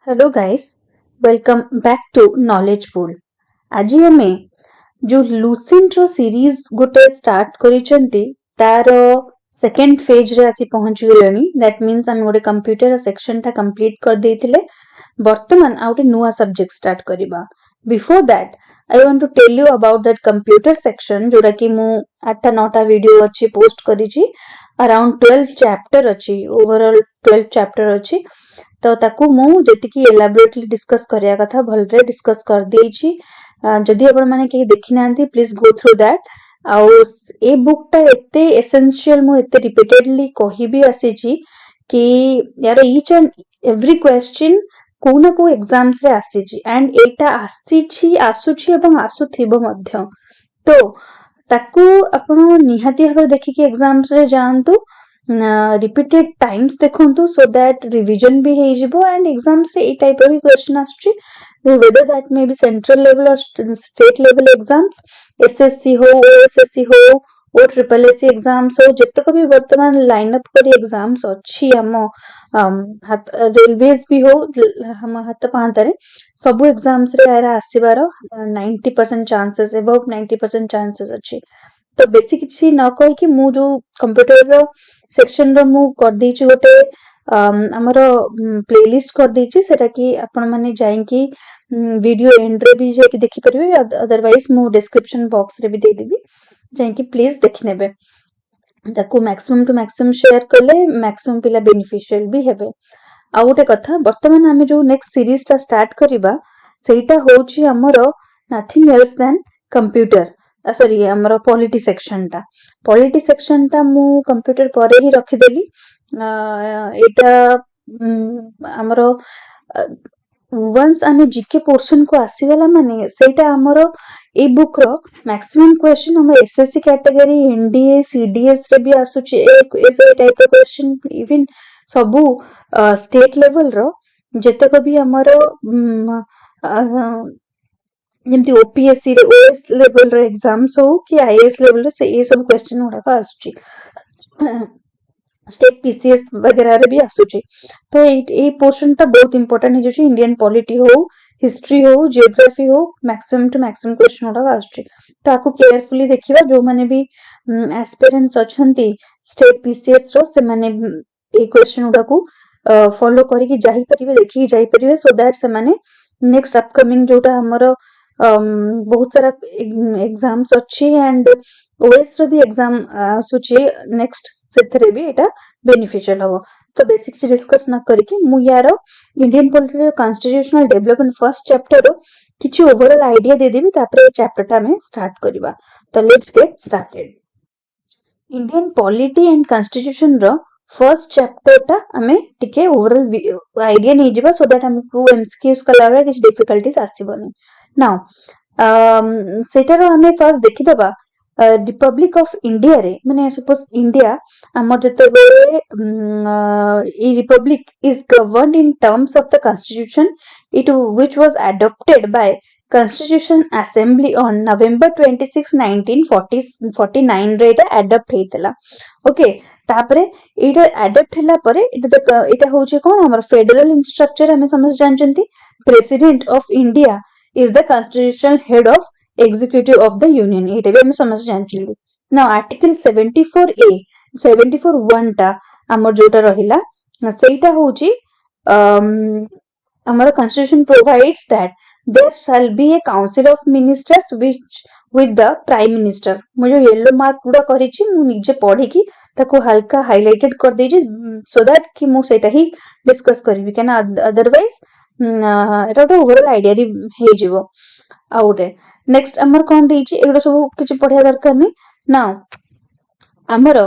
Hello guys, welcome back to knowledge pool. आज आमे जो लुसेंट रो सीरीज गोटे स्टार्ट करिसेंती तार सेकंड फेज रे आसी पहुंची गेलनी। दैट मींस हम गोटे कंप्यूटर सेक्शन ता कंप्लीट कर देथिले। वर्तमान आउटे नुआ सब्जेक्ट स्टार्ट करिबा। Before that I want to tell you about that computer section जोटा कि मु 8टा 9टा वीडियो अछि पोस्ट करिछि। अराउंड 12 चैप्टर अछि, ओवरऑल 12 चैप्टर अछि। तो ताकू मु जेतिकी एलाबोरेटली डिस्कस करिया कथा भलरे डिस्कस कर देइछि। जदि आपण माने के देखि नांती प्लीज गो थ्रू दैट। आउ ए बुक ता एते एसेंशियल मु एते रिपीटेडली कहिबी आसीछि कि यार ईच एंड एवरी क्वेश्चन को ना को एग्जाम्स रे आसीछि एंड एटा आसीछि आसुछि एवं आसुथिबो मध्य। तो ताकू आपण निहाती भाबे देखिकी एग्जाम्स रे जानतु, रिपीटेड टाइम्स देखंतु सो दैट रिवीजन भी हे जिवो एंड एग्जाम्स रे ए टाइप रो क्वेश्चन आछी। Whether that may be central level और स्टेट लेवल एग्जाम्स, एसएससी हो, ओएसएससी हो, ओ ट्रिपल एससी एग्जाम्स हो, जतक भी वर्तमान लाइन अप करी एग्जाम्स अच्छी हम रेलवेज भी हो हम हाथ पांतारे सब एग्जाम्स रे आरा आसीबार 90% चांसेस एबव 90% चांसेस अच्छी। तो बेसी किछि न कहि कि मु जो कंप्यूटर रो सेक्शन रो मु कर देछि गोटे हमर प्लेलिस्ट कर देछि, सेटा कि आपण माने जाई कि वीडियो एंड रे भी जे कि देखि परिबे। अदरवाइज मु डिस्क्रिप्शन बॉक्स रे भी दे देबी, जाई कि प्लीज देखि नेबे। ताकू मैक्सिमम टू मैक्सिमम शेयर करले मैक्सिमम पिला बेनिफिशियल भी हेबे। आ गोटे कथा, वर्तमान आमे जो नेक्स्ट सीरीज ता स्टार्ट करिबा सेटा होची हमर nothing else than computer, sorry हमर पॉलिटी सेक्शन ता मु कंप्यूटर परे ही रखि देली। एटा हमर वंस आमे जीके पोर्शन को आसीगला माने सेटा हमर ए बुक रो मैक्सिमम क्वेश्चन हम एसएससी कैटेगरी, एनडीए, सीडीएस रे भी आसुची ए टाइप रो क्वेश्चन। इवन सबु स्टेट लेवल रो जतक भी हमर जेमती ओपीएससी रे ओएस लेवल रो एग्जाम्स हो कि आईएएस लेवल रे से ए सब क्वेश्चन उडा का आसुची। स्टेट पीसीएस वगैरह रे भी आसुची। तो ए पोर्शन ता बहुत इंपोर्टेंट है जो इंडियन पॉलिटी हो, हिस्ट्री हो, जियोग्राफी हो, मैक्सिमम टू मैक्सिमम क्वेश्चन उडा आसुची। तो आकु केयरफुली देखिबा। जो माने भी एस्पिरेंट्स अछंती स्टेट पीसीएस रो से माने ए क्वेश्चन उडा को फॉलो करिकि जाहि परिबे, देखि जाहि परिबे, सो दैट से माने नेक्स्ट अपकमिंग जोटा हमरो बहुत सारा एग्जाम्स अच्छी एंड ओएस रो भी एग्जाम आसुची नेक्स्ट सेथरे भी एटा बेनिफिशियल हबो। तो बेसिक डिस्कस न करिकि मु यार Indian political constitutional development first chapter रो किछि ओवरऑल आईडिया दे देबी, तापर चैप्टर ता में स्टार्ट करिबा। तो let's get started. Indian polity and constitution रो फर्स्ट चैप्टर ता हमें टिके ओवरऑल आईडिया नै जिबा, सो दैट हमकु एमसीक्यूज कला रे किछि डिफिकल्टीज आसीबनी। नाउ सेटार हमें फर्स्ट देखि दबा रिपब्लिक ऑफ इंडिया रे माने सपोज इंडिया हमर जते बेले ए Republic is governed in terms of the constitution it which was adopted by constitution assembly on November 26 1949 रे एटा एडॉप्ट हेतला। ओके, तापरे एटा एडॉप्ट हैला परे एटा होचे कोन हमर फेडरल स्ट्रक्चर हमें समझ जानचंती। President of India is the constitutional head of executive of the union, एटा भी हम समझ जानचली। नाउ आर्टिकल 74A 74(1) टा हमर जोटा रहिला सेटा होची हमर constitution provides that there shall be a council of ministers which with the prime minister। मुझे येलो मार्क पूरा करिछि, मु निजे पढी कि ताको हल्का हाइलाइटेड कर देछि सो दैट कि मु सेटा ही डिस्कस करिवि, केना अदरवाइज एटा तो ओवरऑल आईडिया दी हे जिवो। आउटे नेक्स्ट हमर कोन देछि एगुडा सब किछि पढिया दरकार नै। नाउ हमर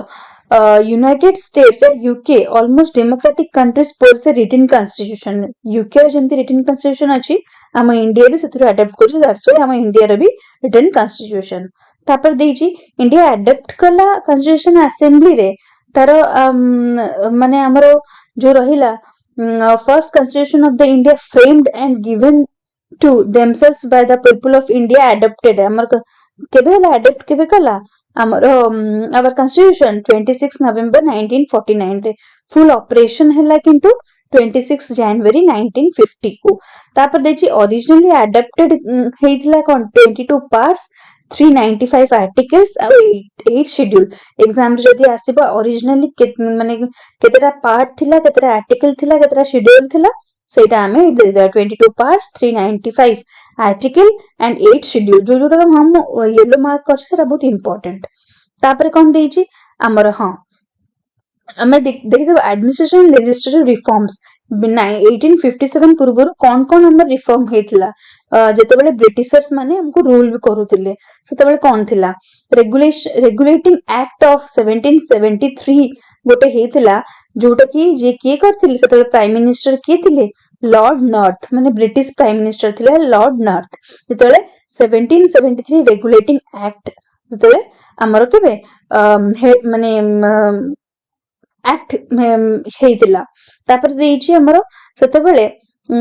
United States and UK almost democratic countries possess a written constitution. UK रो जेंति रिटन कॉन्स्टिट्यूशन अछि, हम इंडिया भी सेथरो अडॉप्ट करछि, दैट्स व्हाई हम इंडिया रो भी रिटन कॉन्स्टिट्यूशन। तापर देछि इंडिया अडॉप्ट कला कॉन्स्टिट्यूशन असेंबली रे तार माने हमर जो रहिला first constitution of the India framed and given to themselves by the people of India adopted। हमर केबे हला अडॉप्ट केबे कला हमर our constitution 26 नवंबर 1949 रे। फुल ऑपरेशन हला किंतु 26 January 1950 को। तापर देखिए ओरिजिनली अडॉप्टेड हेइथिला कोन 22 पार्ट्स 395 आर्टिकल्स आ 8 शेड्यूल। एग्जाम रे जदी आसीबा ओरिजिनली माने केतेटा पार्ट थिला केतेटा आर्टिकल थिला केतेटा शेड्यूल थिला सेटा हमें 22 पार्ट्स 395 आर्टिकल एंड 8 शेड्यूल जो जो हम येलो मार्क कर सेटा बहुत इंपोर्टेंट। तापर कोन देइची हमर हां आमे देखिदबा एडमिनिस्ट्रेशन लेजिस्लेटिव रिफॉर्म्स 1857 पूर्व कौन कौन हमर रिफॉर्म हेतला जेतेबेले ब्रिटिशर्स माने हमको रूल करूतिले सेतेबेले कौन थिला रेगुलेटिंग एक्ट ऑफ 1773 गोटे हेतला जोटा कि जे के करथिले सेतेबेले प्राइम मिनिस्टर के थिले लॉर्ड नॉर्थ माने ब्रिटिश प्राइम मिनिस्टर थिले लॉर्ड नॉर्थ जेतेबेले 1773 रेगुलेटिंग एक्ट जेतेबेले हमर केबे माने एक्ट हेतिला तापर देइची हमरो सेतेबेले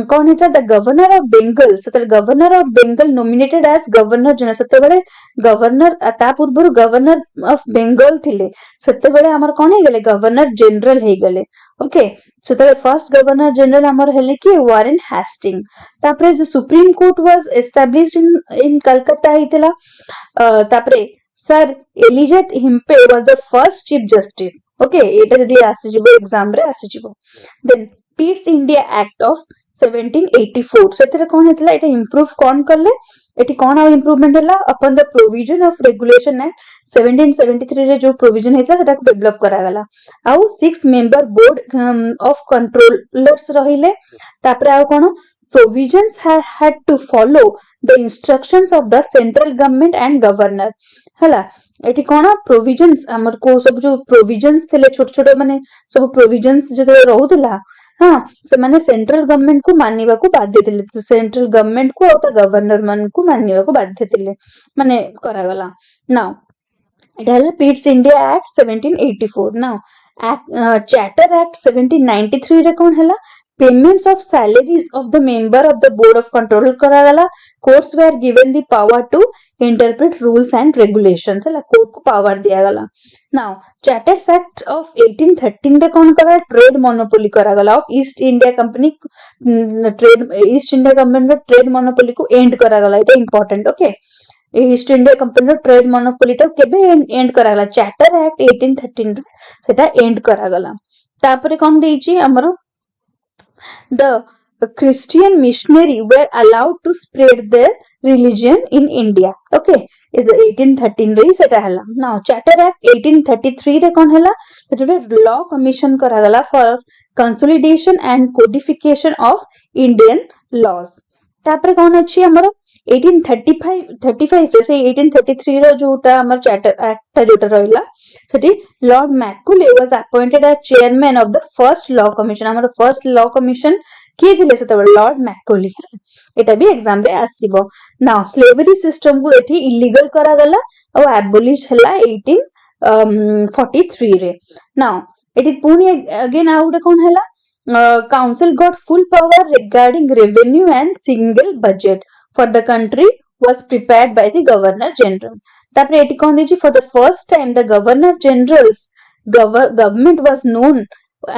कौन हेता द गवर्नर ऑफ बेंगल सेतेबेले governor of Bengal nominated as governor general सेतेबेले गवर्नर ता पूर्व गवर्नर ऑफ बेंगल थिले सेतेबेले हमर कोन हे गेले गवर्नर जनरल हे गेले ओके सेतेबेले फर्स्ट गवर्नर जनरल हमर हेले कि वारेन हेस्टिंग तापर जो Supreme Court was established in Calcutta हेतिला तापर sir Elizabeth Impey was the first chief justice okay एटा जदी आसी जिवो एग्जाम रे आसी जिवो then Pitt's India act of 1784 सेतरे कोन हेतला एटा इंप्रूव कोन करले एटी कोन आ इंप्रूवमेंट हला अपन the provision of regulation act 1773 रे जो प्रोविजन हेतला सेटा को डेवलप करा गला आउ 6 मेंबर बोर्ड ऑफ कंट्रोलर्स रहिले तापर आ कोन provisions had to follow the instructions of the central government and governor हला एटी कोन प्रोविजन्स हमर को सब जो प्रोविजन्स थिले छोट छोट माने सब प्रोविजन्स जते रहउतला हां से माने सेंट्रल गवर्नमेंट को मानिबा को बाध्य थिले तो सेंट्रल गवर्नमेंट को और गवर्नर मन को मानिबा को बाध्य थिले माने करा गला नाउ इट हैला Pitt's India act 1784 now charter act 1793 रे कोन हला payments of salaries of the member of the board of control करा गला courts were given the power to interpret rules and regulations है कोर्ट को पावर दिया गला now charters act of 1813 रे कौन करा ट्रेड मोनोपोली करा गला of east India company trade east India company trade monopoly को एंड करा गला it important okay east India company trade monopoly टा केबे एंड करा गला चार्टर एक्ट 1813 रे सेटा एंड करा गला तापरे कौन देइची हमरो the Christian missionary were allowed to spread their religion in India. Okay, is 1813 रे सेटा हला. Now Charter Act 1833 रे कौन हला? सेटा law commission करा गला for consolidation and codification of Indian laws. तापरे कौन अछि हमरो 1835 रे से 1833 रो जोटा हमर चार्टर एक्ट जोटा रहला सेठी lord Macaulay was appointed as chairman of the first law commission हमर फर्स्ट लॉ कमीशन के दिले सेते लॉर्ड मैकुले एटा भी एग्जाम रे आसीबो नाउ स्लेवरी सिस्टम को एठी इलीगल करा गला और एबोलिश हला 1843 रे नाउ एठी पुनी अगेन आउट कोन हला council got full power regarding revenue and single budget for the country was prepared by the governor general tapre eti kon deji for the first time the governor general's government was known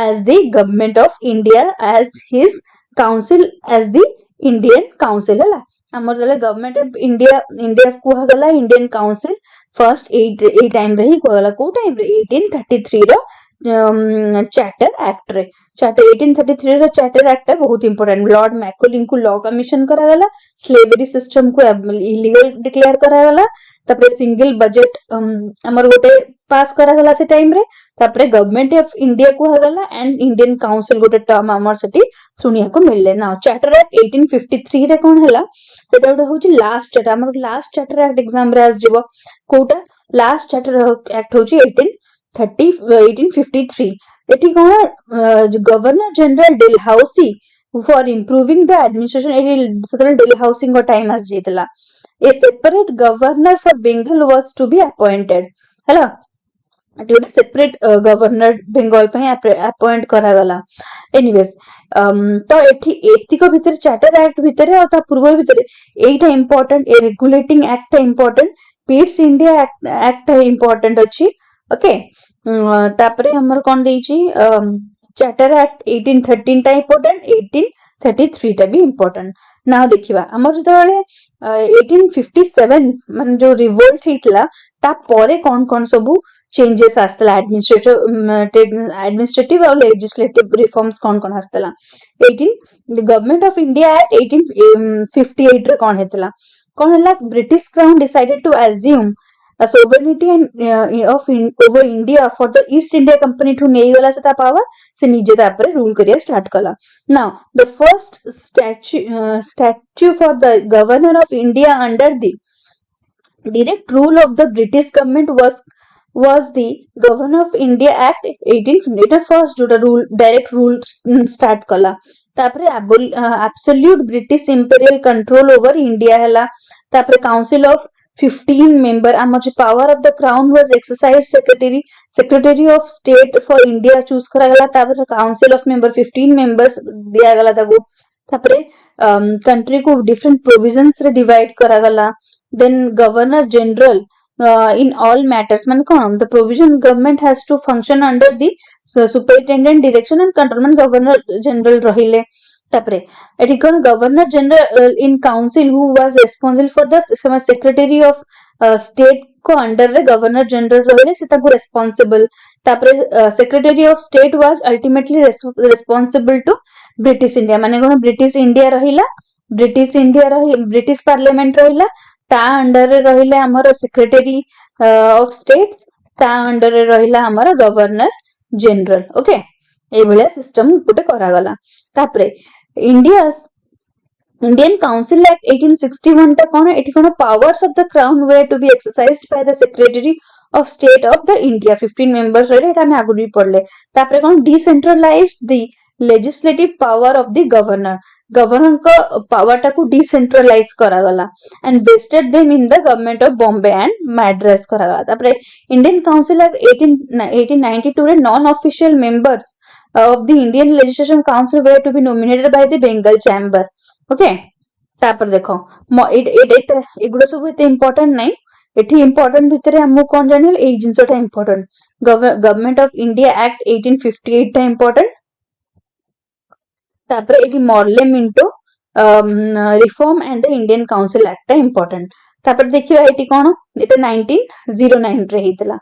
as the government of India as his council as the Indian council hala amar jale government of India kuha gala Indian council first 8 time re hi kuha gala ko time re 1833 ro charter act रे charter 1833 रो charter act बहुत important Lord Macaulay को law commission करा गला slavery system को illegal declare करा गला तापरे single budget हमर गोटे पास करा गला से टाइम रे तापरे गवर्नमेंट ऑफ इंडिया को हगला एंड इंडियन काउंसिल गोटे टर्म हमर सटी सुनिया को मिलले नाउ चार्टर एक्ट 1853 रे कोन हला सेटा होची लास्ट चार्टर हमर लास्ट चार्टर एक्ट एग्जाम रे आस जेबो कोटा लास्ट चार्टर एक्ट होची 1853 एटी कोन governor general Dalhousie for improving the administration एटी सतरे डेलहाउसी को टाइम आस जेतला a separate governor for Bengal was to be appointed हैला एटी सेपरेट गवर्नर बेंगल पे अपॉइंट करा गला एनीवेज तो एठी एतिको भीतर चार्टर एक्ट भीतर और ता पूर्व भीतर एटा important a regulating act important Pitt's India act important अछि ओके तापरे हमर कोन देइची चार्टर एक्ट 1813 टा इम्पोर्टेंट 1833 टा भी इम्पोर्टेंट ना देखिबा हमर जतले 1857 माने जो रिवोल्ट हितला ता परे कोन सबू चेंजेस आस्तला एडमिनिस्ट्रेटिव और लेजिस्लेटिव रिफॉर्म्स कोन आस्तला 18 गवर्नमेंट ऑफ इंडिया एक्ट 1858 रे कोन हेतला कोन हला British crown decided to assume a sovereignty over India for the East India Company to nei gala se ta power se nije tapare rule kariya start kala. Now the first statute for the governor of India under the direct rule of the British government was the Governor of India Act 1858 first जोटा rule direct rule start कला तापरे absolute British imperial control over India हैला तापरे council of 15 member आम जो power of the crown was exercised secretary of state for India choose करा गला तापरे council of member 15 members दिया गला ताको तापरे country को different provisions रे divide करा गला then governor general in all matters man kon the provision government has to function under the superintendent direction and control man governor general rahile tapre eti kon governor general in council who was responsible for the secretary of state को under रे governor general रहले से ताको responsible तापरे secretary of state was ultimately responsible to British India माने कोन British India रहिला British parliament रहिला ता अंडर रे रहिले हमर सेक्रेटरी ऑफ स्टेट्स ता अंडर रे रहिला हमर गवर्नर जनरल ओके ए भलिया सिस्टम गुटे करा गला तापरे Indian Council Act 1861 टा कोन एठी कोन powers of the crown were to be exercised by the secretary of state of the India 15 members रहिले एटा हम आगु भी पढ़ले तापरे कोन decentralized the legislative power of the governor का power टा को decentralize करा गला and vested them in the government of Bombay and Madras करा गला तापरे Indian Council Act 1892 रे non official members of the Indian Legislation Council were to be nominated by the Bengal Chamber okay तापर देखो एगुड़ा सब एते इंपोर्टेंट नहीं एठी इंपोर्टेंट भितरे हमहु कोन जानिल ए जिंसटा important government of India act 1858 टा इंपोर्टेंट तापर एठी Morley Minto reform and the Indian council act टा इंपोर्टेंट तापर देखिबा एठी कोन एटा 1909 रे हितला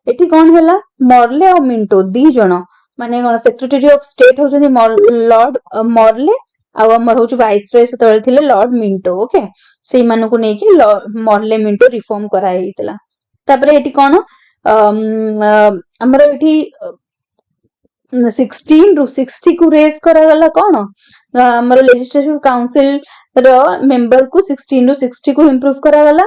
एठी कोन हैला मॉर्ले और मिंटो दी जण माने कोन सेक्रेटरी ऑफ स्टेट हो जनी लॉर्ड मॉर्ले आउ हमर होछु वाइसरॉय से तळे थिले लॉर्ड मिंटो ओके सेई मानु को नै कि मॉर्ले मिंटो रिफॉर्म करा हितला तापरे एठी कोन हमर एठी 16 रु 60 को रेस करा गला कोन हमर लेजिस्लेटिव काउंसिल रो मेंबर को 16 रु 60 को इंप्रूव करा गला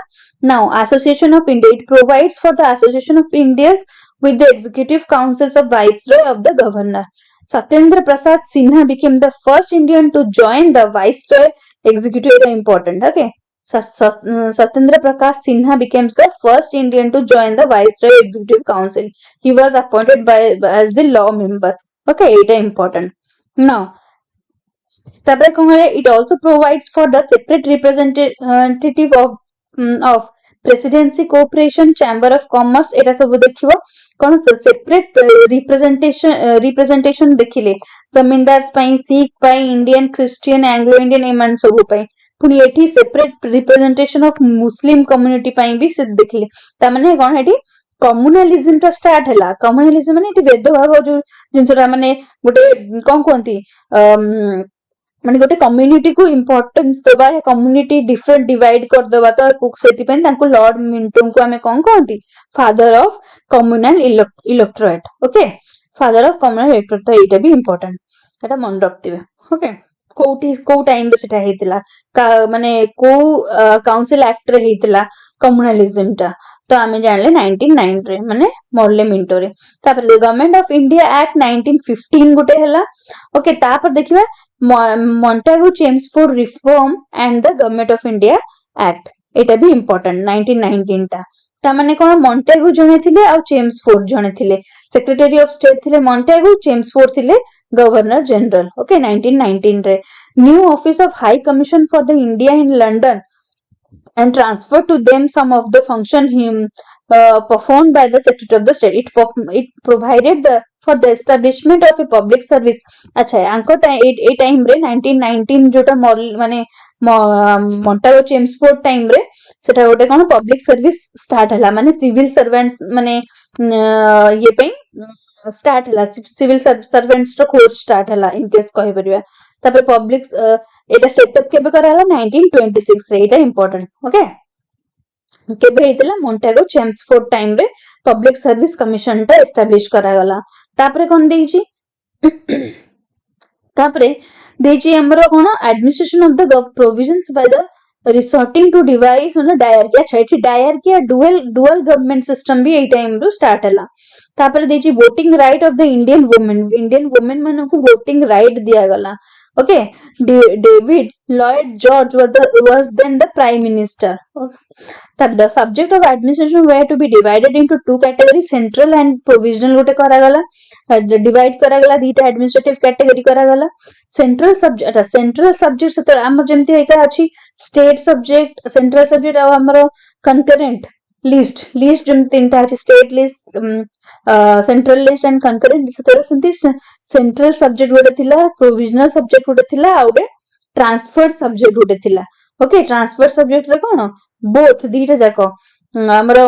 now association of India it provides for the association of India's with the executive councils of viceroy of the governor Satyendra Prasad Sinha became the first Indian to join the viceroy executive important okay Satyendra Prakash Sinha becomes the first Indian to join the viceroy executive council he was appointed as the law member okay it is important now it also provides for the separate representative of presidency cooperation chamber of commerce एटा सब देखिबो कोन separate representation देखिले जमींदार्स पई सिख पई Indian Christian Anglo Indian एमान सब पई पुनी एठी separate representation of Muslim community पई भी से देखिले ता माने कोन एठी कम्युनलिज्म ता स्टार्ट हैला कम्युनलिज्म माने एठी भेदभाव जो जिनसरा माने गोटे कोन कोंती माने गोटे कम्युनिटी को इंपोर्टेंस देबा या कम्युनिटी डिफरेंट डिवाइड कर देबा तो सेति पेन तांको लॉर्ड मिंटो को हमें कोन कहंती father of communal electorate okay father of communal electorate तो एटा भी इंपोर्टेंट एटा मन रखतिबे ओके को टाइम रे सेटा हेतिला माने को काउंसिल एक्ट रे हेतिला कम्युनलिज्म टा तो आमे जानले 1909 रे माने मॉर्ले मिंटो रे तापर गवर्नमेंट ऑफ इंडिया एक्ट 1915 गुटे हैला ओके तापर देखिबा Montagu Chelmsford Reform and the Government of India Act एटा भी important 1919 टा ता माने कोन मॉन्टेगु जने थिले आ चेम्सफोर्ड जने थिले सेक्रेटरी ऑफ स्टेट थिले मॉन्टेगु चेम्सफोर्ड थिले गवर्नर जनरल ओके 1919 रे new office of high commission for the India in London and transfer to them some of the function performed by the Secretary of the State. It provided for the establishment of a public service. अच्छा यांको ए time रे 1919 जोटा माने मोंटागो Chelmsford time रे सेटा गोटे कोन public service start हला माने civil servants माने ये पे स्टार्ट हला सिविल सर्वेंट्स रो कोर्स स्टार्ट हला इन केस कहि परिबा तापर पब्लिक एटा सेटअप केबे कराला 1926 रे एटा इंपोर्टेंट ओके केबे हेतला मोंटागो चेम्सफोर्ड टाइम रे पब्लिक सर्विस कमिशन टा एस्टैब्लिश करा गला तापर कोन देछि तापर देछि हमरो कोन administration of the provisions by the resorting to device मतलब डायरकी अच्छा एठी डायरकी डुअल गवर्नमेंट सिस्टम भी एई टाइम रो स्टार्ट हला तापर देछि voting right of the Indian women मानको को वोटिंग राइट दिया गला okay David Lloyd George was then the prime minister okay. The subject of administration were to be divided into two categories central and provisional gote kara gala divide kara gala dita administrative category kara gala central subject seta amar jemti eka achi state subject central subject ଆଉ ଆମର concurrent list ଯେମିତି ତିନିଟା ଅଛି state list central list and concurrent सेंती central subject गोटे थिला provisional subject गोटे थिला आ गोटे ट्रांसफर्ड सब्जेक्ट गोटे थिला ओके ट्रांसफर सब्जेक्ट रे कोन बोथ दीटा जाको हमरो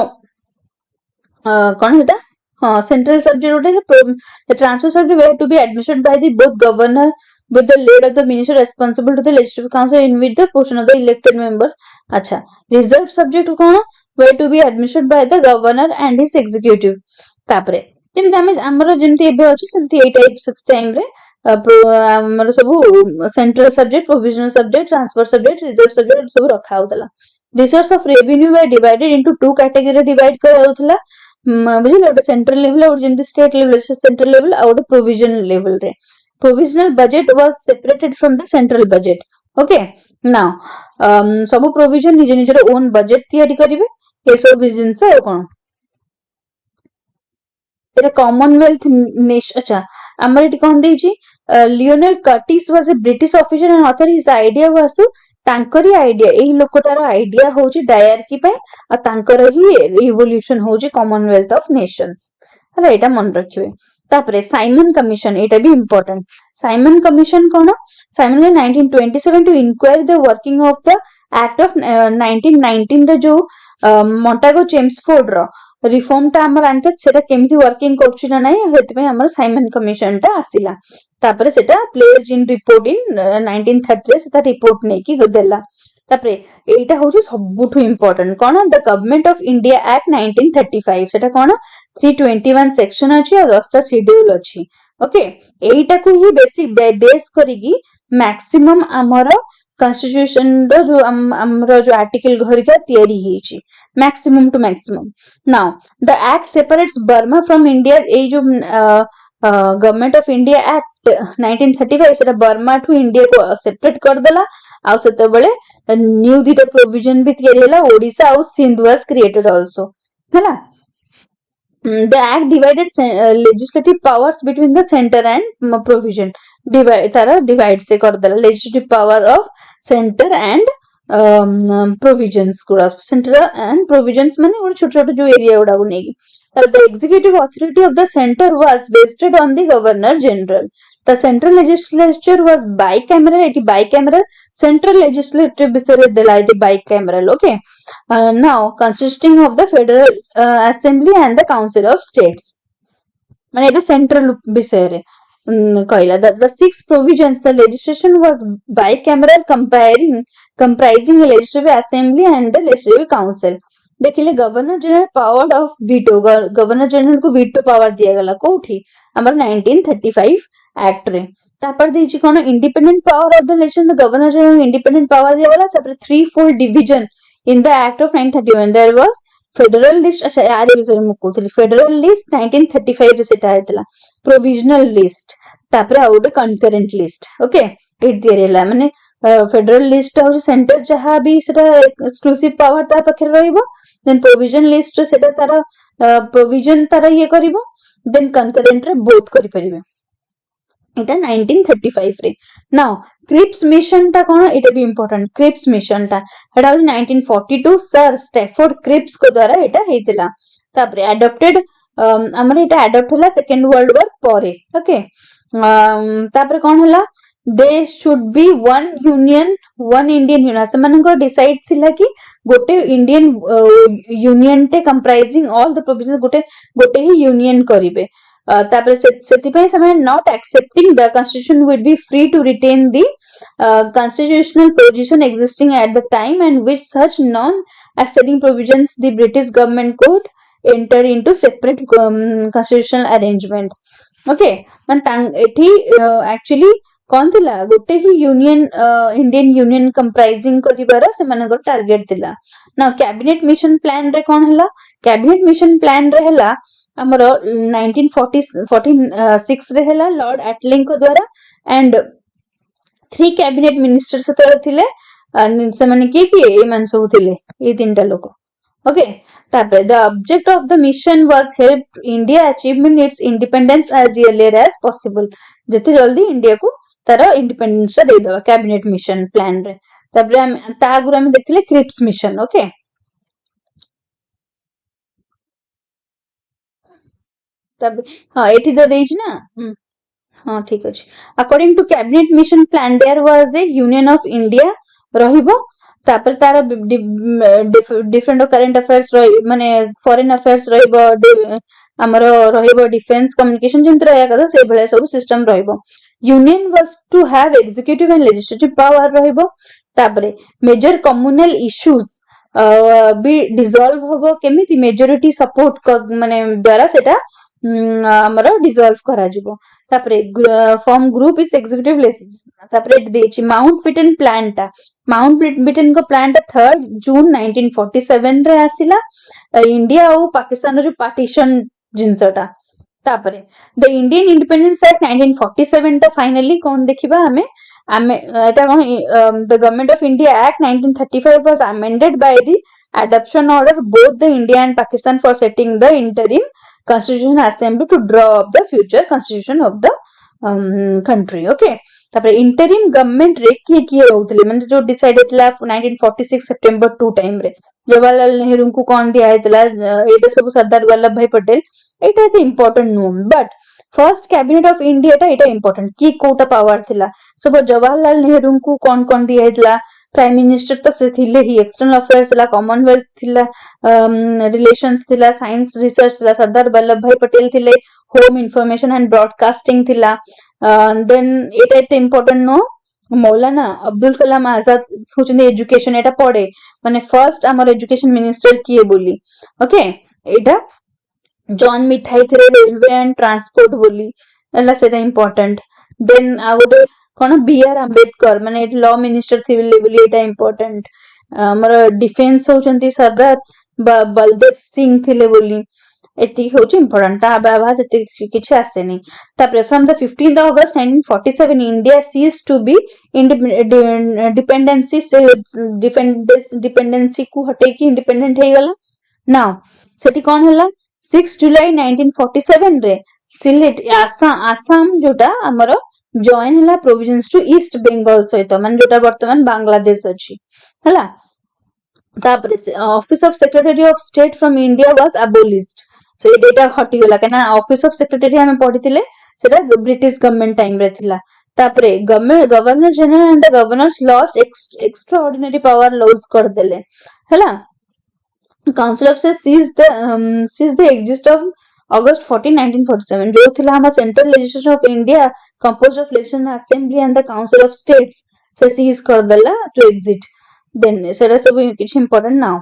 कोन हेता हां सेंट्रल सब्जेक्ट गोटे the transfer subject were to be administered by the both governor with the lead of the minister responsible to the legislative council in which the portion of the elected members acha reserved subject cone were to be administered by the governor and his executive तापरे जेमति हम हमरो जेमति एबे अछि सेमति ए type 6 time रे हमरो सब central subject provisional subject transfer subject reserve subject सब रखा होतला resource of revenue were divided into two category divide कर होतला बुझिले ओटे सेंट्रल लेवल और जेमति स्टेट लेवल सेंट्रल लेवल और प्रोविजनल लेवल रे provisional budget was separated from the central budget okay now सब provision निजे निजे own budget तैयारी करिवे ए सब बिजनेस और कोन एटा कॉमनवेल्थ नेशन अच्छा हमर एटी कोन देछि Lionel Curtis was a British officer and author his idea was to तांकरी आइडिया एही लोकटार आइडिया होची डायरकी पे आ तांकर ही रिवोल्यूशन होची कॉमनवेल्थ ऑफ नेशंस हला एटा मन रखिवे तापरे साइमन कमीशन एटा भी इंपोर्टेंट साइमन कमीशन कोन साइमन ने 1927 to inquire the working of the act of 1919 रे जो मोंटागो चेम्सफोर्ड रो रिफॉर्म टा हमर आनते सेटा केमिति वर्किंग करछि ना नै हेत पे हमर साइमन कमीशन टा आसिला तापरे सेटा प्लेस्ड इन रिपोर्ट इन 1930 रे सेटा रिपोर्ट नै कि देला तापरे एटा होछि सबुठु इंपोर्टेंट कोन the government of India act 1935 सेटा कोन 321 सेक्शन अछि और 10 टा शेड्यूल अछि ओके एटा को ही बेसिक बेस करिगी मैक्सिमम हमर कॉन्स्टिट्यूशन रो जो हमर जो आर्टिकल घरिका तयारी हिची maximum to maximum now the act separates Burma from India ए जो गवर्नमेंट ऑफ इंडिया एक्ट 1935 सेटा बर्मा टू इंडिया को सेपरेट कर देला आ सेते बेले न्यू दिटा प्रोविजन भी तयारी हला ओडिसा और सिंध वाज क्रिएटेड आल्सो हला the act divided legislative powers between the center and provision divide se kar dela legislative power of center and provisions guda center and provisions mane or chota chota jo area guda ko nei the executive authority of the center was vested on the governor general the central legislature was bicameral central legislative bisare dela it bicameral okay now consisting of the federal assembly and the council of states mane eta central bisare कहला the six provisions the legislation was bicameral comprising the legislative assembly and the legislative council देखिले governor general power of veto governor general को veto power दिया गला कोठी हमर 1935 act रे तापर देछि कोन independent power of the legislation the governor general independent power दिया गला तापर 3-4 division in the act of 1931 there was federal list अच्छा यार विषय में कोथली फेडरल लिस्ट 1935 रे सेटा हेतला प्रोविजनल लिस्ट तापर out concurrent list okay it दिरेला माने फेडरल लिस्ट हो सेंटर जहां भी सेटा एक्सक्लूसिव पावर ता पखर रहइबो देन प्रोविजन लिस्ट सेटा तार प्रोविजन तार ये करिवो देन कंकरेंट रे बोथ करि परिबे এটা 1935 रे नाउ क्रिप्स मिशन टा कोन एटा भी इंपोर्टेंट क्रिप्स मिशन टा एटा 1942 सर स्टैफोर्ड क्रिप्स को द्वारा एटा हेतिला तापरे एडॉप्टेड हमर एटा एडॉप्ट होला सेकंड वर्ल्ड वॉर परे ओके तापरे कोन होला they should be one union one Indian union से मानको डिसाइड थिला कि गोटे इंडियन यूनियन टे कंप्राइजिंग ऑल द प्रोविजंस गोटे गोटे ही यूनियन करिवे तापर सेतिपय समय not accepting the constitution would be free to retain the constitutional position existing at the time and which such non acceding provisions the British government could enter into separate constitutional arrangement okay man ethi actually कौन थिला गोटे ही union Indian union comprising करिवार से मानकर target थिला ना cabinet mission plan रे कोन हला कैबिनेट मिशन प्लान रे हला हमर 1946 रे हला लॉर्ड एटलिंग को द्वारा एंड 3 कैबिनेट मिनिस्टर से तर थिले से माने की ए मान सब थिले ए तीनटा लोक ओके तापर the object of the mission was help India achievement its independence as earlier as possible जते जल्दी इंडिया को तार इंडिपेंडेंस दे दवा कैबिनेट मिशन प्लान रे तापर हम ता आगुर हम देखथिले क्रिप्स मिशन ओके तब हां एठी तो देइछ ना हां ठीक अछि according to cabinet mission plan there was a union of India रहिबो तापर तार डिफरेंट करेंट अफेयर्स माने फॉरेन अफेयर्स रहिबो हमर रहिबो डिफेंस कम्युनिकेशन जंत्र रहया कदा से भले सब सिस्टम रहिबो union was to have executive and legislative power रहिबो तापरे मेजर कम्युनल इश्यूज भी डिसॉल्व होबो केमिति मेजॉरिटी सपोर्ट माने द्वारा सेटा हमर डिसॉल्व करा जिवो तापरे form group is executive legislative तापरे देछि माउंट पिटन प्लान टा माउंट पिटन को प्लान टा 3 जून 1947 रे आसिला इंडिया और पाकिस्तान जो पार्टीशन जिंसटा तापरे द इंडियन इंडिपेंडेंस एक्ट 1947 टा फाइनली कोन देखिबा हमें एटा कोन the government of India act 1935 was amended by the adoption order both the India and Pakistan for setting the interim constitution assembly to draw up the future constitution of the country okay तापर interim government रे किए रहउतले माने जो decide हेतला 1946 सितंबर 2 time रे जवाहरलाल नेहरू को कोन दिया हेतला एटा सब सरदार वल्लभ भाई पटेल एटा is important no but first cabinet of India एटा इंपोर्टेंट की कोटा पावर थिला सब जवाहरलाल नेहरू को कोन कोन दिया हेतला प्राइम मिनिस्टर तो से थिले ही एक्सटर्नल अफेयर्स थिला कॉमनवेल्थ थिला रिलेशंस थिला साइंस रिसर्च थिला सरदार वल्लभ भाई पटेल थिले होम इंफॉर्मेशन एंड ब्रॉडकास्टिंग थिला देन एटा इते इंपोर्टेंट नो मौलाना अब्दुल कलाम आजाद होचने एजुकेशन एटा पड़े माने फर्स्ट हमर एजुकेशन मिनिस्टर किए बोली ओके एटा जॉन मिठाई थिले रेलवे एंड ट्रांसपोर्ट बोली एला सेटा इंपोर्टेंट देन आ गोटे कोन बीआर अंबेडकर माने लॉ मिनिस्टर थिले बोली एटा इंपोर्टेंट हमर डिफेंस होचंती सरदार बलदेव सिंह थिले बोली एति होची इंपोर्टेंट ता बाद एति किछ आसेनी तापर from the 15th August 1947 India cease to be dependency से डिपेंडेंसी को हटे की इंडिपेंडेंट हे गला नाउ सेटी कोन हला 6 जुलाई 1947 रे सिलेट आसाम जोटा हमर जॉइन हला प्रोविजंस टू ईस्ट बंगाल सहित मान जोटा वर्तमान बांग्लादेश अछि हला तापर office of secretary of state from India was abolished से डेटा हटि गला केना ऑफिस ऑफ सेक्रेटरी हमें पढिथिले सेटा ब्रिटिश गवर्नमेंट टाइम रे थिला तापरे governor general and the governors lost extraordinary power laws कर देले हला काउंसिल ऑफ से cease the exist of August 14, 1947 जो थिला हम central legislation of India composed of legislation assembly and the council of states से सीज कर देला टू एग्जिट देन सेटा सब किछ important now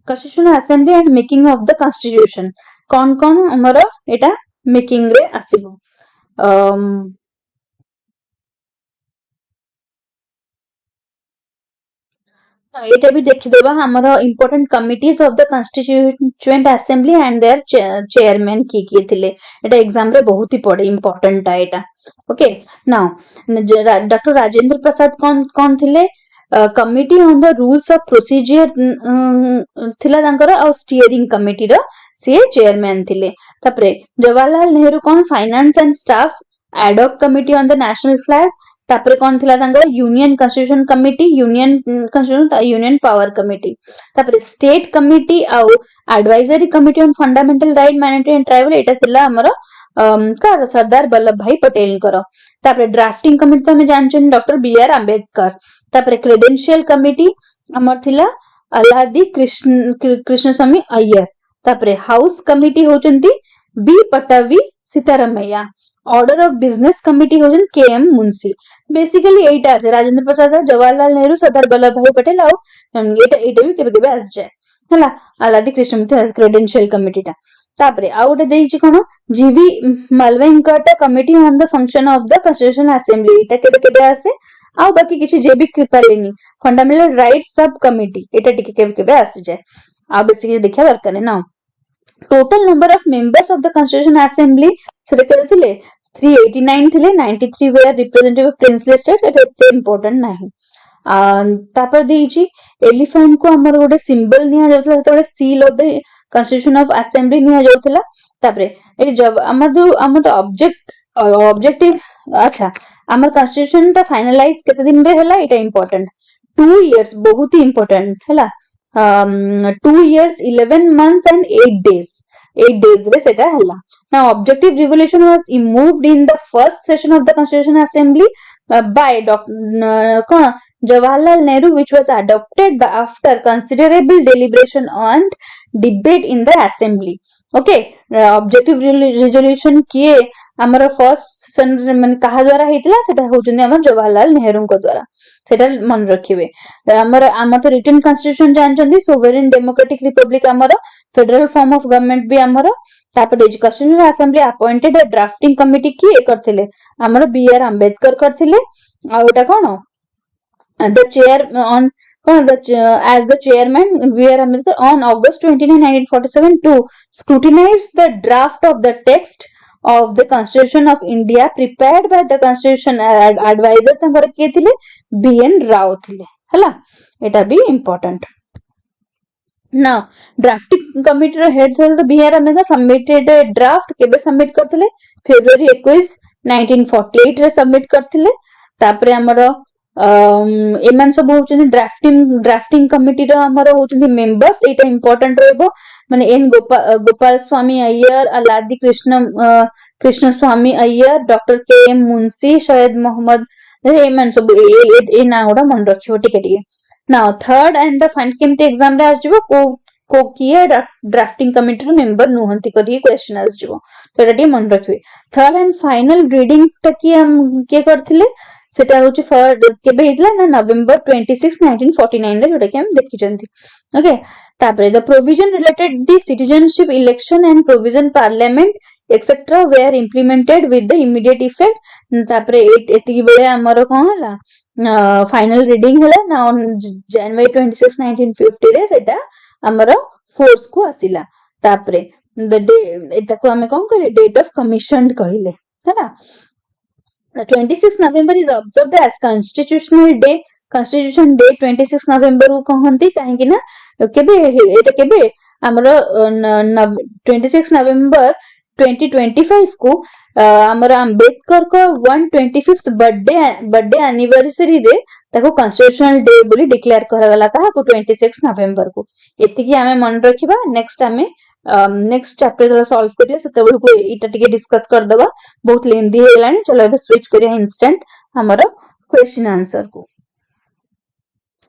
constitutional assembly and making of the constitution कोन कोन हमर एटा मेकिंग रे आसीबो एटा भी देखि देबा हमर important committees of the constituent assembly and their chairman की थिले एटा एग्जाम रे बहुत ही पड़े इंपोर्टेंट है एटा okay now doctor Rajendra Prasad कौन कौन थिले committee on the rules of procedure थिला तांकर और स्टीयरिंग कमिटी रो से चेयरमैन थिले तापरे जवाहरलाल नेहरू कौन finance and staff ad hoc committee on the national flag तापर कौन थिला तांगर union constitution committee union constitution union power committee तापर स्टेट कमिटी आउ advisory committee on fundamental right minority and tribal एटा थिला हमर कार सरदार वल्लभ भाई पटेल कर तापर ड्राफ्टिंग कमिटी तो हमें जानछन डॉक्टर बी आर आंबेडकर तापर क्रेडेंशियल कमिटी हमर थिला अलादी कृष्ण स्वामी अय्यर तापर हाउस कमिटी होचंती B Pattabhi Sitaramayya order of business committee होचन के एम मुंशी बेसिकली एटा আছে राजेंद्र प्रसाद जवाहरलाल नेहरू सरदार वल्लभ भाई पटेल आउ एटा भी केबे केबे आस जाए हला अलादी कृष्ण क्रेडेंशियल कमिटीटा तापरे आ गोटे देइछि कोन G V Mavalankar committee on the function of the constitutional assembly एटा केबे केबे आसे आ बाकी किछि J B Kripalani fundamental rights sub committee एटा टिके केबे केबे आसी जाए आ बेसिकली देखिया दरकार ना total number of members of the constitution assembly सेटा केते थिले 389 थिले 93 were representative of princely state एटा एते इंपोर्टेंट नाही तापर देइछि एलिफेंट को हमर गोटे सिंबल निया जाउतला तबे seal of the constitution of assembly निया जाउतला तापरे ए जब हमर ऑब्जेक्टिव अच्छा हमर कॉन्स्टिट्यूशन ता फाइनलाइज केते दिन रे हला एटा इंपोर्टेंट 2 इयर्स बहुत ही इंपोर्टेंट हला 2 years 11 months and 8 days रे सेटा हला now objective revolution was moved in the first session of the constitution assembly by Dr. Jawaharlal Nehru which was adopted by after considerable deliberation and debate in the assembly okay objective resolution किए हमर first माने कहा द्वारा हेतला सेटा होचंदी हमर जवाहरलाल नेहरू को द्वारा सेटा मन रखिबे हमर तो रिटन कॉन्स्टिट्यूशन जानचंदी सोवरेन डेमोक्रेटिक रिपब्लिक हमर फेडरल फॉर्म ऑफ गवर्नमेंट भी हमर तापर constitutional assembly appointed a drafting committee की करथिले हमर बी आर आंबेडकर करथिले आ ओटा कोन the chair on as the chairman B R Ambedkar on August 29 1947 to scrutinize the draft of the text of the constitution of India prepared by the constitution advisor तंकर के थिले B N Rao थिले हला एटा भी important now drafting committee रो head थिले तो B R Ambedkar submitted draft केबे submit करथिले फेब्रुअरी 21 1948 रे सबमिट करथिले तापरे हमर एमन सब होचंदी ड्राफ्टिंग कमिटी रो हमर होचंदी मेंबर्स एटा इंपोर्टेंट रहबो माने N Gopalaswami Ayyar Alladi Krishnaswami Ayyar doctor K M Munshi Syed Mohammed एमन सब ए ना ओडा मन रखियो टिके टिके now third and the final केमते एग्जाम रे आजबो को किए ड्राफ्टिंग कमिटी रो मेंबर नुहंती करी क्वेश्चन आजबो तो एटा टी मन रखिबे थर्ड एंड फाइनल रीडिंग तकी हम के करथिले सेटा होची केबे हितला ना नवंबर 26 1949 रे जोटा कि हम देखि चंती ओके तापरे the provision related the citizenship election and provision parliament etcetera were implemented with the immediate effect तापरे एतिकी बेले हमर कोन हला फाइनल रीडिंग हला ना ऑन जनवरी 26 1950 रे सेटा हमर फोर्स को आसिला तापरे द डे एटा को हमें कोन कहले डेट ऑफ कमीशनड कहले हैना The 26 November is observed as Constitutional Day. Constitution Day 26 November को कहंती काहे कि ना केबे एटा केबे हमरो 26 November 2025 को हमरो अंबेडकर को 125th बर्थडे एनिवर्सरी रे ताको कॉन्स्टिट्यूशनल डे बोली डिक्लेयर करा गला का 26 November को एति कि हमें मन रखिबा नेक्स्ट हमें नेक्स्ट चैप्टर जरा सॉल्व करिया सेते बेलू को इटा टिके डिस्कस कर दबा बहुत लेंदी हेलानी चलो अब स्विच करिया इंस्टेंट हमारा क्वेश्चन आंसर को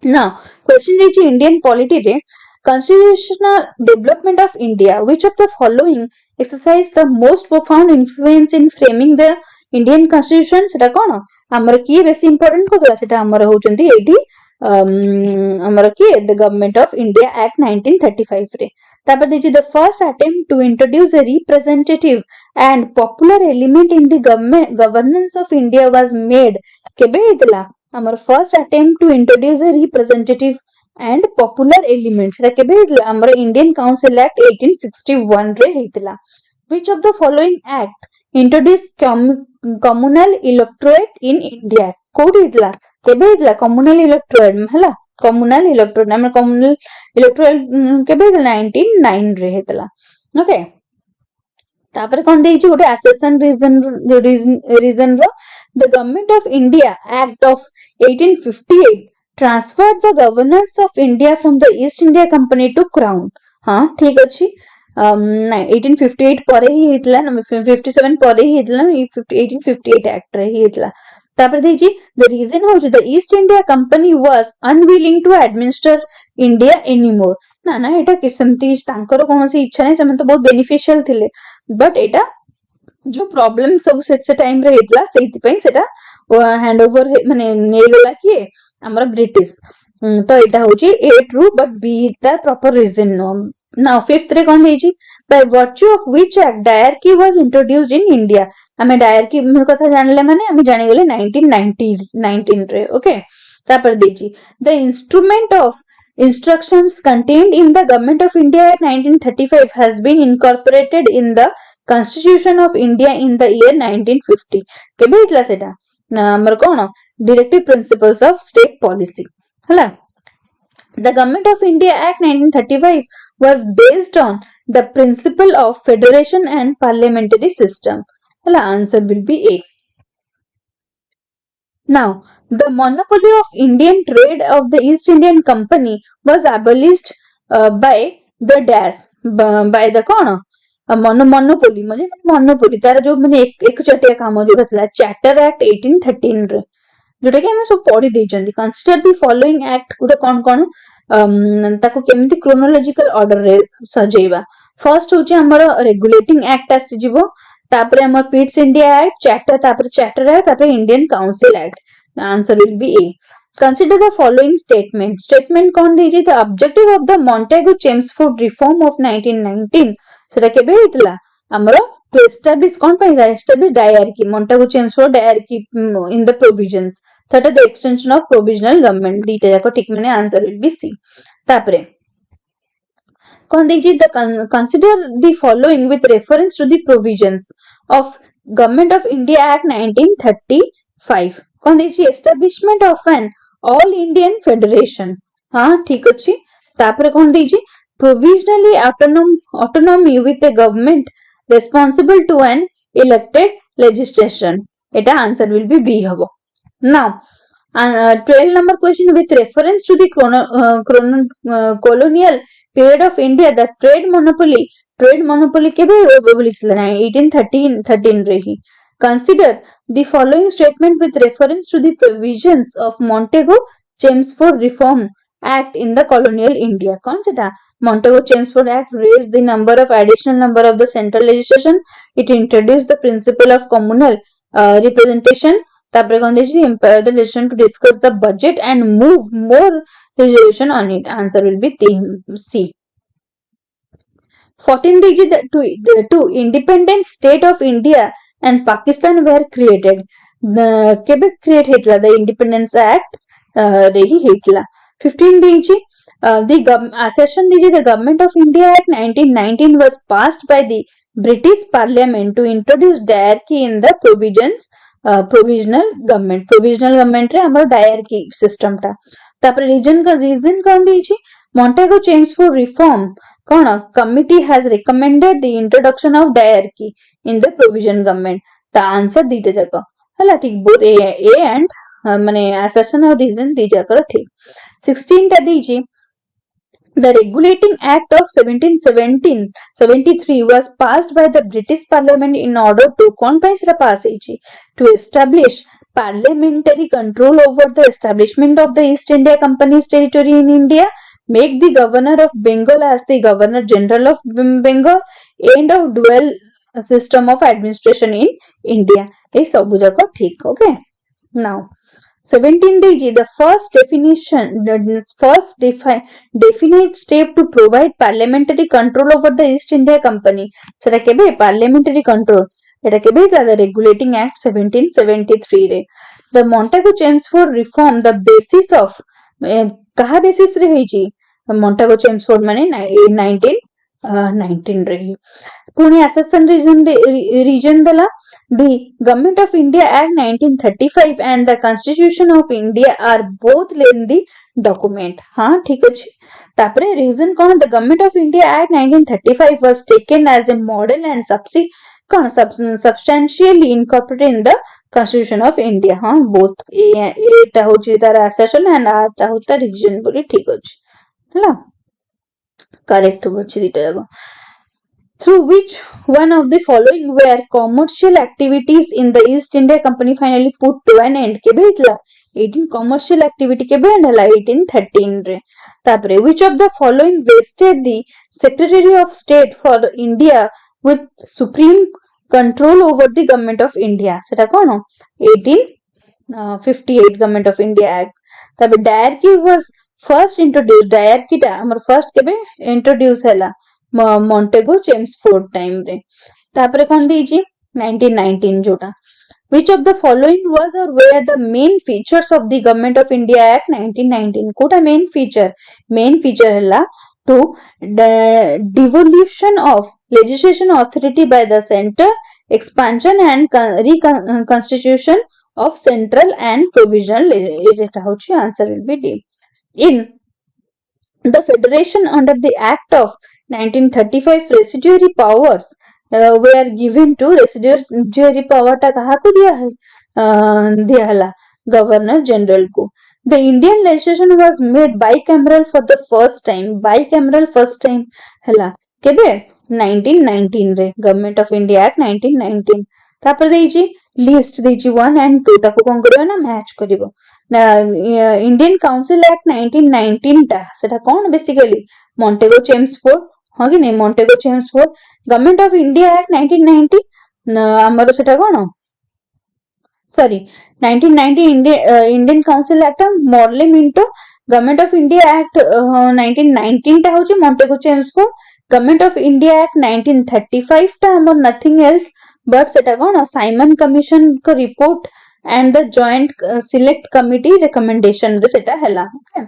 ना क्वेश्चन देछि इंडियन पॉलिटी रे constitutional development of India which of the following exercise the most profound influence in framing the Indian constitution सेटा कोन हमर की बेसी इंपोर्टेंट कोला सेटा हमर होचंती एठी हमर की the government of India act 1935 रे तापर देछि the first attempt to introduce a representative and popular element in the governance of India was made केबे हितला हमर first attempt to introduce a representative and popular element सेटा केबे हितला हमर इंडियन काउंसिल एक्ट 1861 रे हितला which of the following act introduce communal electorate in India कोड हितला केबे हितला कम्युनल इलेक्टोरेट हला कम्युनल इलेक्टोरेट हमर कम्युनल इलेक्टोरल केबे हितला 1909 रे हितला ओके तापर कौन देखिए गोटे आसेसन रीजन रो the government of India act of 1858 transferred the governance of India from the East India company to crown. हाँ ठीक अच्छी ନାଇଁ 1858 ପରେ ହିଁ ହେଇଥିଲା 57 ପରେ ହିଁ ହେଇଥିଲା 1858 ଆକ୍ଟ ରେ ହିଁ ହେଇଥିଲା। ତାପରେ ଦେଇଛି ଦ ରିଜନ ହଉଛି the East India company was unwilling to administer India anymore. ନା ନା ଏଇଟା ସେମିତି ତାଙ୍କର କୌଣସି ଇଚ୍ଛା ନାହିଁ, ସେମାନେ ତ ବହୁତ ବେନିଫିସିଆଲ ଥିଲେ, ବଟ୍ ଏଇଟା जो प्रॉब्लम सब से टाइम रे हेतला सेइति सेटा हैंड ओवर माने नेगला किए हमर ब्रिटिश। तो एटा होची a true but be the proper reason नो। नाउ फिफ्थ रे कोन देची by virtue of which act diarchy was introduced in India. हमें डायरकी कथा जानले माने हमें जानि गेले 1919 रे। ओके तापर देची the instrument of instructions contained in the government of India at 1935 has been incorporated in the Constitution of India in the year 1950 केबे हितला सेटा हमर कोन directive principles of state policy हला। The Government of India Act 1935 was based on the principle of federation and parliamentary system हला। answer will be A. Now, the monopoly of Indian trade of the East Indian Company was abolished by the dash by the कौन monopoly म्हणजे monopoly तार जो माने एक चटिया काम जोटा थला चार्टर एक्ट 1813 रे जोटा कि हम सब पढ़ी देइचंदी। कंसीडर द फॉलोइंग एक्ट गुटे कोन कोन ताको केमिति क्रोनोलॉजिकल ऑर्डर रे सजेइबा। फर्स्ट होची हमर रेगुलेटिंग एक्ट आसी जिवो, तापरे हमर पीट्स इंडिया एक्ट चार्टर, तापरे चार्टर एक्ट, तापरे Indian council act. Answer will B A. Consider the following statement. Statement कौन दीजिए the objective of the Montagu Chelmsford reform of 1919 सेटा केबे हितला हमरो to establish कौन पाइला establish diarchy Montagu Chelmsford diarchy in the provisions that the extension of provisional government दीटा जाको ठीक माने answer will B C. तापरे कौन दीजिए the consider the following with reference to the provisions of Government of India Act 1935 कौन दीजिए establishment of an all Indian federation. हाँ ठीक अच्छी। तापर कौन दीजिए provisionally autonomy with a government responsible to an elected legislation एटा आंसर विल बी बी हबो। Now 12 number question with reference to the colonial period of India the trade monopoly केबे बोलिसला 1813 रे ही। Consider the following statement with reference to the provisions of Montagu Chelmsford Reform Act in the colonial India. कौन सेटा Montagu Chelmsford Act raised the additional number of the central legislation. It introduced the principle of communal representation. तापरे कौन देची empower the legislation to discuss the budget and move more legislation on it. Answer will be C. 14 देची the two independent state of India and Pakistan were created. केबे create हेतला the independence act रे ही हेतला। 15 दीजी the accession दीजी the government of India Act 1919 was passed by the British Parliament to introduce diarchy in the provisional government रे हमर diarchy system टा। तापर reason कौन दीजी Montagu Chelmsford reform कौन committee has recommended the introduction of diarchy in the provision government। ता answer दीटे जाको हला ठीक बोथ ए एंड माने accession और रीजन दी जाकर ठीक। 16 टा दीजी The Regulating Act of 1773 was passed by the British Parliament in order to कौन पाई सेटा पास हेची to establish parliamentary control over the establishment of the East India Company's territory in India, make the Governor of Bengal as the Governor General of Bengal, end of dual system of administration in India. ये सब जाको ठीक। Okay now 17 दीजिए the first definite step to provide parliamentary control over the East India Company सेटा केबे parliamentary control एटा केबे था the Regulating Act 1773 रे। the Montagu Chelmsford reform the basis of कहा बेसिस रे हेची Montagu Chelmsford माने 1919 रे ही। पुणे accession region दला the Government of India Act 1935 and the Constitution of India are both lengthy document। हाँ ठीक अच्छे। तापरे reason कौन the Government of India Act 1935 was taken as a model and कौन substantially incorporated in the constitution of India. हाँ both एटा होची तार assertion and आटा होता revision बोली ठीक होची ହେଲା correct होची दिटा जाको through which one of the following were commercial activities in the East India Company finally put to an end केबे हितला 18 commercial activity केबे end हला 1813 रे तापरे which of the following vested the Secretary of State for India with supreme control over the government of India सेटा कोन 1858 government of India act तापरे diarchy was first introduced diarchy टा हमर first केबे introduce हला Montego Chelmsford time रे तापरे कोन देजी 1919 जोटा which of the following was or were the main features of the government of India act 1919 Kota main feature हला to the devolution of legislation authority by the center expansion and reconstitution of central and provisional eta hochi answer will be D in the federation under the act of 1935 residuary powers were given to residuary power टा कहा को दिया हला governor general को the Indian legislation was made bicameral for the first time हला केबे 1919 रे government of India act 1919 तापर देइची लिस्ट देइची 1 and 2 ताको कोन करियो ना मैच करिवो ना इंडियन काउंसिल एक्ट 1919 टा सेटा कोन बेसिकली मॉन्टेगो चेम्सफोर्ड हाँ कि नहीं Montagu Chelmsford government of India act 1990 हमर सेटा कोन sorry 1990 Indian council act Morley Minto government of India act 1919 टा होची Montagu Chelmsford government of India act 1935 टा हमर नथिंग एल्स बट सेटा कोन साइमन कमीशन को report and the joint select committee recommendation रे सेटा हला ओके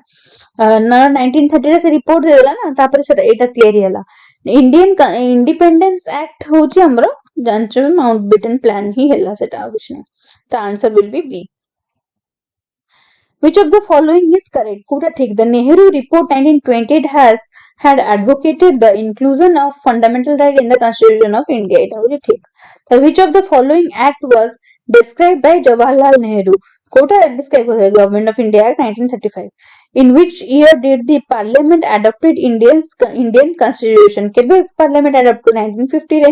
ना 1930 रे से रिपोर्ट देला ना तापर सेटा एटा तयारी हला इंडियन इंडिपेंडेंस एक्ट होची हमरो जानचो माउंटबेटन प्लान ही हला सेटा कुछ नहीं the answer will be B which of the following is correct Kota ठीक the Nehru report 1928 had advocated the inclusion of fundamental right in the constitution of India एटा होची ठीक the which of the following act was described by Jawaharlal Nehru quota described by the government of India act 1935 in which year did the parliament adopted Indian constitution kebe parliament adopted 1950 re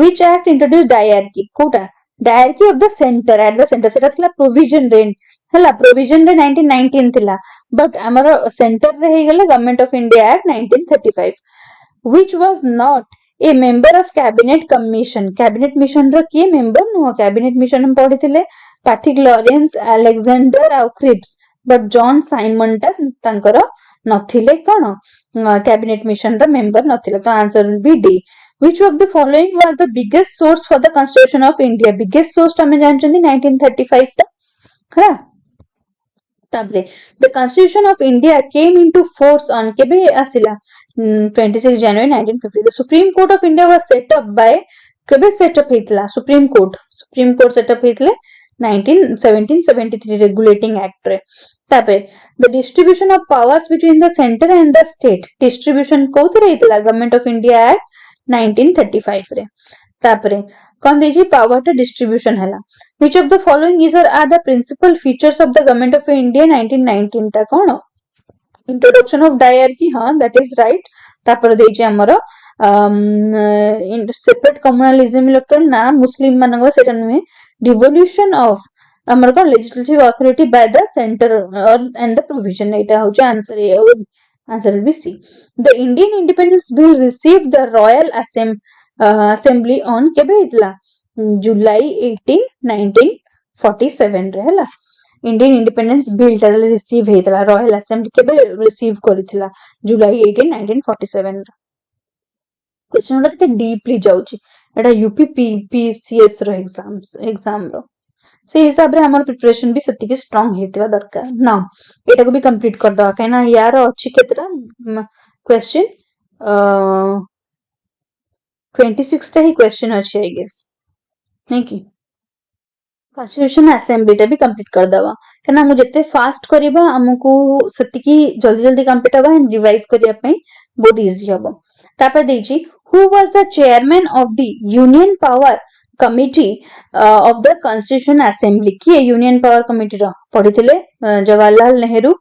which act introduced diarchy quota diarchy of the center at the center seta thila provision re hela provision re 1919 thila but amara center re he gala government of India act 1935 which was not a member of cabinet mission रो किए member नुह cabinet mission हम पढ़ी थिले Patrick Lawrence Alexander ଆଉ Cripps but John Simon टा तांकर नथिले कोन cabinet mission रो member नथिले तो answer will be D which of the following was the biggest source for the constitution of India biggest source हमें जानचंदी 1935 टा हला तापरे the constitution of India came into force on केबे आसिला 26 January 1950 the Supreme Court of India was set up by केबे set up हेतला Supreme Court set up हेतले 1773 regulating act रे तापरे the distribution of powers between the center and the state distribution कोथरे हेतला government of India act 1935 रे तापरे कौन देजी power to distribution हला which of the following is or are the principal features of the government of India 1919 टा कोन introduction of diarchy हाँ that is right तापर देजी हमरो separate communalism electoral ना मुस्लिम मानक सेटा नुहे devolution of हमर को legislative authority by the center and the provision एटा होचे answer will be C the Indian independence bill received the royal assembly on केबे हितला July 18 1947 रे हला इंडियन इंडिपेंडेंस बिल टा रिसीव हेतला रॉयल असेंबली केबे रिसीव करिथिला जुलाई 18 1947 question रा केते डीपली जाउची एटा UPPCS रो exam रो से हिसाब रे हमर प्रिपरेशन भी सत्ती के स्ट्रांग हेतवा दरकार ना एटा को भी कंप्लीट कर दवा काना यार अछि केतरा क्वेश्चन 26 टा ही क्वेश्चन अछि आई गेस नहीं की कॉन्स्टिट्यूशन असेंबली टा भी कंप्लीट कर दवा कना मु जते फास्ट करबा हमकु सत्ती की जल्दी जल्दी कंप्लीट हबा एंड रिवाइज करिया पई बहुत इजी हबो तापर देछि who was the chairman of the union power committee of the constitution assembly किए union power committee रो पढ़िथिले जवाहरलाल नेहरू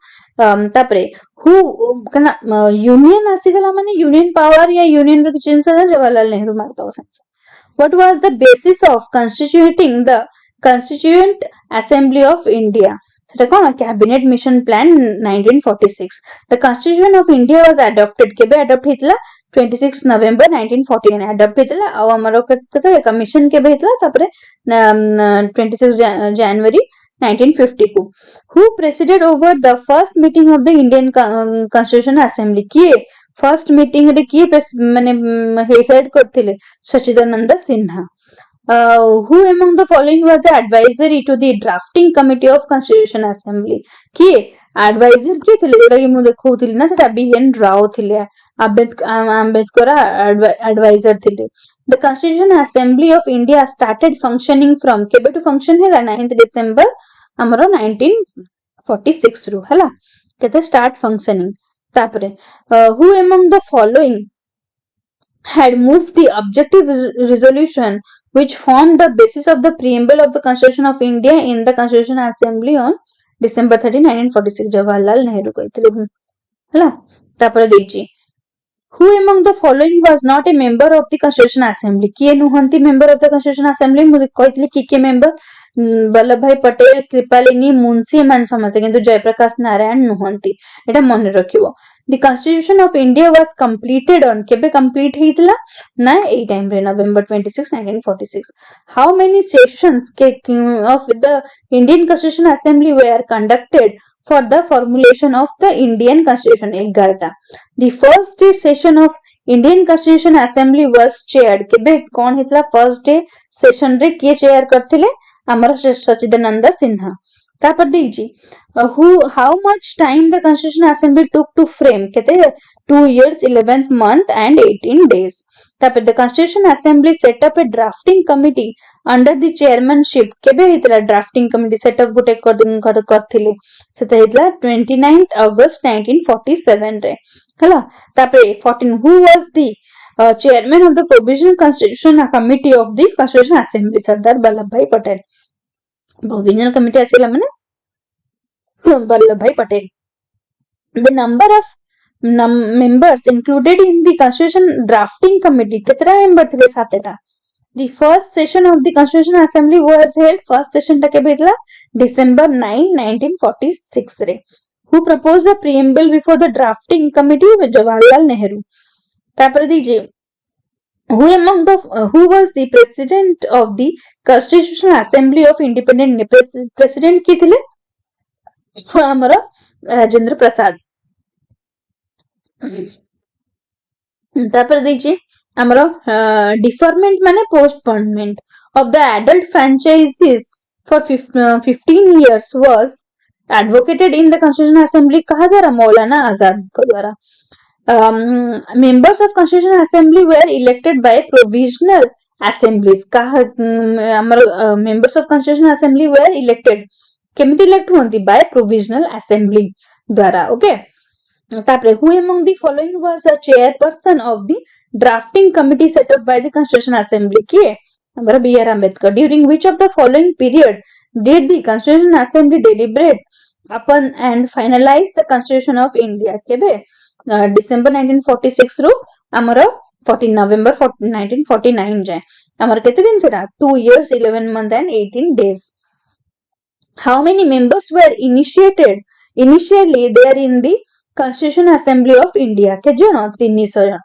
तापरे who कना union आसीगला माने union power या union रो किछ जिंस जवाहरलाल नेहरू मारता sense what was the basis of constituting the constituent assembly of india सेटा कोन cabinet mission plan 1946 the constitution of india was adopted केबे अडॉप्ट हितला 26 नवेम्बर 1949 अडॉप्ट हितला आ हमरो केते कमीशन केबे हितला तापरे 26 जनवरी 1950 को who presided over the first meeting of the indian constitution assembly किए फर्स्ट मीटिंग रे किए माने हेड करथिले Sachidanand Sinha who among the following was the advisory to the drafting committee of constitution assembly किए एडवाइजर किए थिले जोटा कि मु देखौथिली ना सेटा बीएन राव थिले आंबेडकर एडवाइजर थिले the constitution assembly of india started functioning from केबे टू फंक्शन हैला 9th डिसेंबर हमरो 1946 रु हैला केते स्टार्ट फंक्शनिंग तापरे who among the following had moved the objective resolution which formed the basis of the preamble of the constitution of india in the constitution assembly on december 30 1946 jawaharlal nehru कहथिले हला तापर देछि who among the following was not a member of the constitution assembly किए नुहंती member of the constitution assembly मु कहथिले के member Vallabh bhai Patel Kripalani Munshi मान समझते किंतु जयप्रकाश नारायण नुहंती एटा मन रखिबो the constitution of india was completed on केबे कंप्लीट हेतला ना ए टाइम रे नवंबर 26 1946 how many sessions of the indian constitution assembly were conducted for the formulation of the indian constitution 11 the first session of indian constitution assembly was chaired केबे कोन हेतला first day session रे के chair करथिले हमर सचिदानंद सिन्हा तापर देछि how much time the constitution assembly took to frame केते 2 years 11th month and 18 days तापर the constitution assembly set up a drafting committee under the chairmanship केबे हितला drafting committee set up गुटे करथिले सेते हितला 29th august 1947 रे हला तापर 14 who was the chairman of the provisional constitution committee of the constitution assembly Sardar Vallabhbhai Patel provisional committee आसीला माने Vallabhbhai Patel the number of members included in the constitution drafting committee कितना member थे सातेटा the first session of the constitution assembly was held first session टा केबे हितला december 9 1946 रे who proposed the preamble before the drafting committee jawaharlal nehru तापर दीजिए who among the who was the president of the constitutional assembly of independent president की थिले हमरा राजेंद्र प्रसाद तापर दीजिए हमरा deferment माने postponement of the adult franchises for 15 years was advocated in the constitutional assembly कहा द्वारा मौलाना आजाद को द्वारा members of constitutional assembly were elected by provisional assemblies कहा members of constitutional assembly were elected केमिति इलेक्ट होंती by provisional assembly द्वारा okay तापरे who among the following was the chairperson of the drafting committee set up by the constitutional assembly किए हमारा B.R. Ambedkar during which of the following period did the constitutional assembly deliberate upon and finalize the constitution of india केबे December 1946 रु हमर 14 नवंबर 1949 जाए हमर केते दिन सेटा 2 years 11 month and 18 days how many members were initially there in the constitution assembly of india के जन 300 जन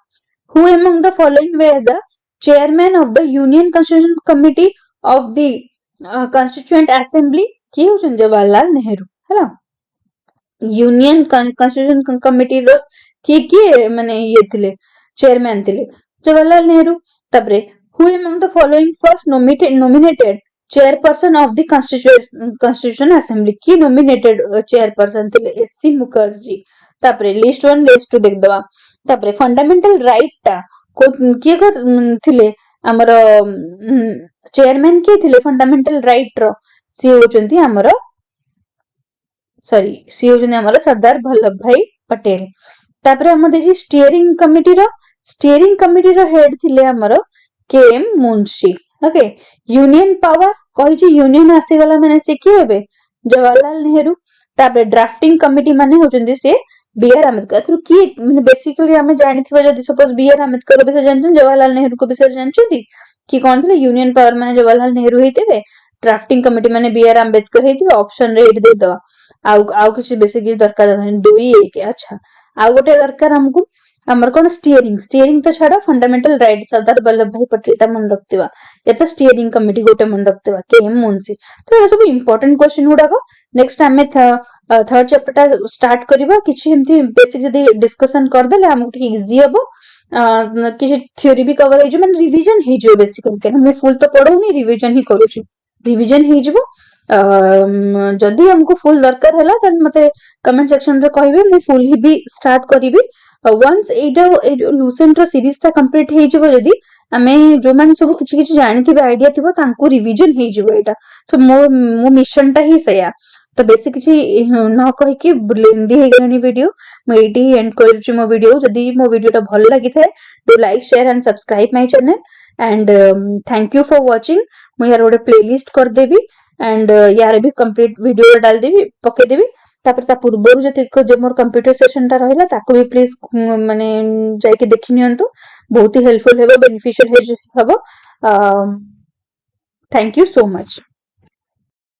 who among the following were the chairman of the union constitution committee of the constituent assembly की होचन जवाहरलाल नेहरू हैला union constitution committee रो किए माने ये थिले chairman थिले जवाहरलाल नेहरू तबरे who among the following first nominated chairperson of the constitution assembly की nominated chairperson थिले एससी मुखर्जी तबरे लिस्ट 1 लिस्ट 2 देख दवा तबरे फंडामेंटल राइट ता को किए कर थिले हमर चेयरमैन के थिले फंडामेंटल राइट रो सी होचंती हमर सी होचंती हमर सरदार वल्लभ भाई पटेल तापरे हम देखि स्टीयरिंग कमिटी रो स्टीयरिंग कमिटी रो हेड थिले हमर K M Munshi. Okay, union power कहि यूनियन आसी गला माने से कि हेबे जवाहरलाल नेहरू। तापर ड्राफ्टिंग कमिटी माने होचंदी से बी आर आंबेडकर। थ्रू कि माने बेसिकली हमें जानिथिबा जदि सपोज बी आर आंबेडकर विषय जानछन, जवाहरलाल नेहरू को विषय जानछथि कि कोन थिले यूनियन पावर माने जवाहरलाल नेहरू हेतिबे, ड्राफ्टिंग कमिटी माने बी आर आंबेडकर हेतिबे। ऑप्शन रे एट दे दवा। आउ किछि बेसी कि दरकार नहीं, 2 1। अच्छा, आउ गोटे दरकार हमकु हमर कोन स्टीयरिंग। स्टीयरिंग तो छाड़, फंडामेंटल राइट सरदार वल्लभ भाई पटेल ता मन रखतिबा। या तो स्टीयरिंग कमिटी गोटे मन रखतिबा के एम मुंशी। तो ये सब इंपोर्टेंट क्वेश्चन गुडाको नेक्स्ट आमे थर्ड चैप्टर ता स्टार्ट करबा। किछि एमती बेसिक जदी डिस्कशन कर देले हमकु ठीक इजी हबो। किछि थ्योरी भी कवर हे जो माने रिवीजन हे जो बेसिकली के मैं फुल तो पढौनी, रिवीजन ही करूची। रिवीजन हे जबो। जदि हमको फुल दरकार हला त मते कमेंट सेक्शन रे कहबे, मैं फुल ही भी स्टार्ट करिवि। वंस एटा ए जो लुसेंट रो सीरीज ता कंप्लीट हे जबो जदि आमे जो मान सब किछि किछि जानिथिबे, आइडिया थिबो तांको रिवीजन हे जबो एटा। सो मो मिशन ता ही सया। तो बेसिक किछि न कहि कि लेंदी हे गनी वीडियो, मैं एटी एंड करछु मो वीडियो। जदि मो वीडियो ता भल लागि थाए do like share and subscribe my channel. And thank you for watching. मैं यार गोटे प्लेलिस्ट कर देबी एंड यार भी कंप्लीट वीडियो डाल देबी, पके देबी। तापर ता पूर्व जो मोर कंप्यूटर सेशन ता रहला ताको भी प्लीज माने जाके देखि नियंतु। बहुत ही हेल्पफुल हेबो, बेनिफिशियल हेबो। Thank you so much.